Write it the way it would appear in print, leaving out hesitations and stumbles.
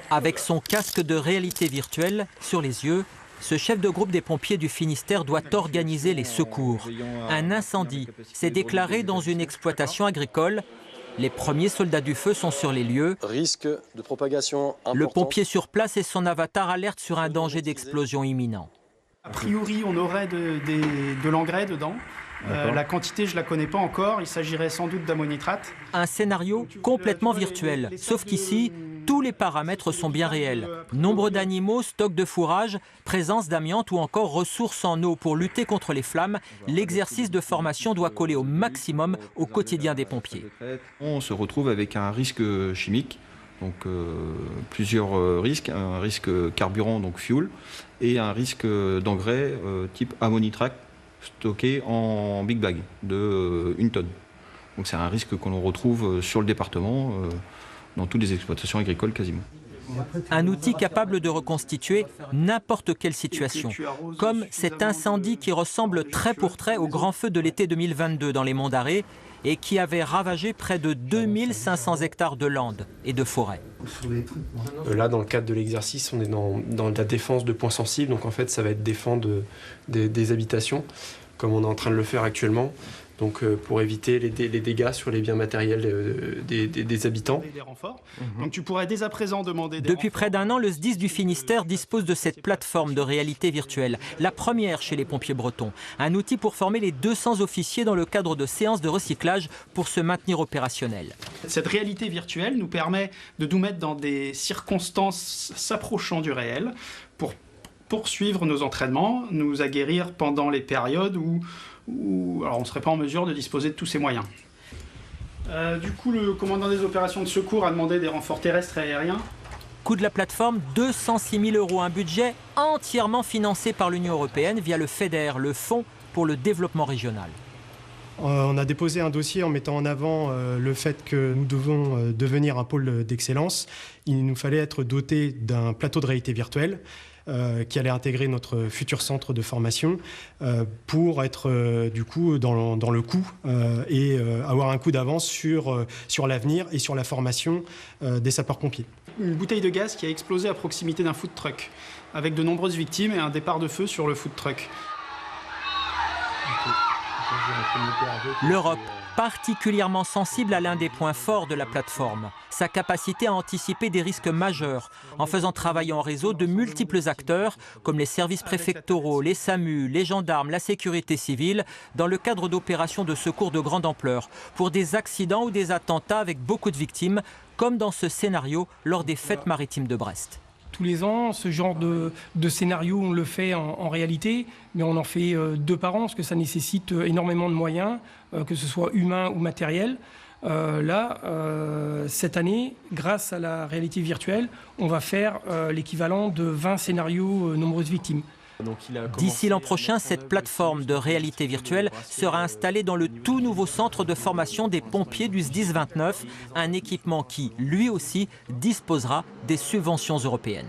Avec son casque de réalité virtuelle sur les yeux, ce chef de groupe des pompiers du Finistère doit organiser les secours. Un incendie s'est déclaré dans une exploitation agricole. Les premiers soldats du feu sont sur les lieux. Risque de propagation important. Le pompier sur place et son avatar alertent sur un danger d'explosion imminent. A priori, on aurait de l'engrais dedans. La quantité, je ne la connais pas encore. Il s'agirait sans doute d'ammonitrate. Un scénario complètement virtuel, sauf qu'ici, tous les paramètres sont bien réels. Nombre d'animaux, stock de fourrage, présence d'amiante ou encore ressources en eau pour lutter contre les flammes. L'exercice de formation doit coller au maximum au quotidien des pompiers. On se retrouve avec un risque chimique, donc plusieurs risques. Un risque carburant, donc fuel, et un risque d'engrais type ammonitrate stocké en big bag de 1 tonne. Donc c'est un risque qu'on retrouve sur le département, dans toutes les exploitations agricoles quasiment. Un outil capable de reconstituer n'importe quelle situation, comme cet incendie qui ressemble trait pour trait au grand feu de l'été 2022 dans les Monts d'Arrée et qui avait ravagé près de 2500 hectares de landes et de forêts. Là, dans le cadre de l'exercice, on est dans la défense de points sensibles, donc en fait ça va être défendre des habitations, comme on est en train de le faire actuellement. Donc pour éviter les dégâts sur les biens matériels des habitants. Donc tu pourrais dès à présent demander des Depuis près d'un an, le SDIS du Finistère dispose de cette plateforme de réalité virtuelle, la première chez les pompiers bretons. Un outil pour former les 200 officiers dans le cadre de séances de recyclage pour se maintenir opérationnels. Cette réalité virtuelle nous permet de nous mettre dans des circonstances s'approchant du réel pour poursuivre nos entraînements, nous aguerrir pendant les périodes où alors on ne serait pas en mesure de disposer de tous ces moyens. Du coup, le commandant des opérations de secours a demandé des renforts terrestres et aériens. Coût de la plateforme, 206 000 €, un budget entièrement financé par l'Union européenne via le FEDER, le Fonds pour le développement régional. On a déposé un dossier en mettant en avant le fait que nous devons devenir un pôle d'excellence. Il nous fallait être doté d'un plateau de réalité virtuelle qui allait intégrer notre futur centre de formation pour être du coup dans le coup et avoir un coup d'avance sur l'avenir et sur la formation des sapeurs-pompiers. Une bouteille de gaz qui a explosé à proximité d'un food truck, avec de nombreuses victimes et un départ de feu sur le food truck. L'Europe, particulièrement sensible à l'un des points forts de la plateforme, sa capacité à anticiper des risques majeurs en faisant travailler en réseau de multiples acteurs comme les services préfectoraux, les SAMU, les gendarmes, la sécurité civile, dans le cadre d'opérations de secours de grande ampleur, pour des accidents ou des attentats avec beaucoup de victimes, comme dans ce scénario lors des fêtes maritimes de Brest. Tous les ans, ce genre de scénario, on le fait en réalité, mais on en fait 2 par an, parce que ça nécessite énormément de moyens, que ce soit humains ou matériels. Cette année, grâce à la réalité virtuelle, on va faire l'équivalent de 20 scénarios nombreuses victimes. D'ici l'an prochain, cette plateforme de réalité virtuelle sera installée dans le tout nouveau centre de formation des pompiers du SDIS 29, un équipement qui, lui aussi, disposera des subventions européennes.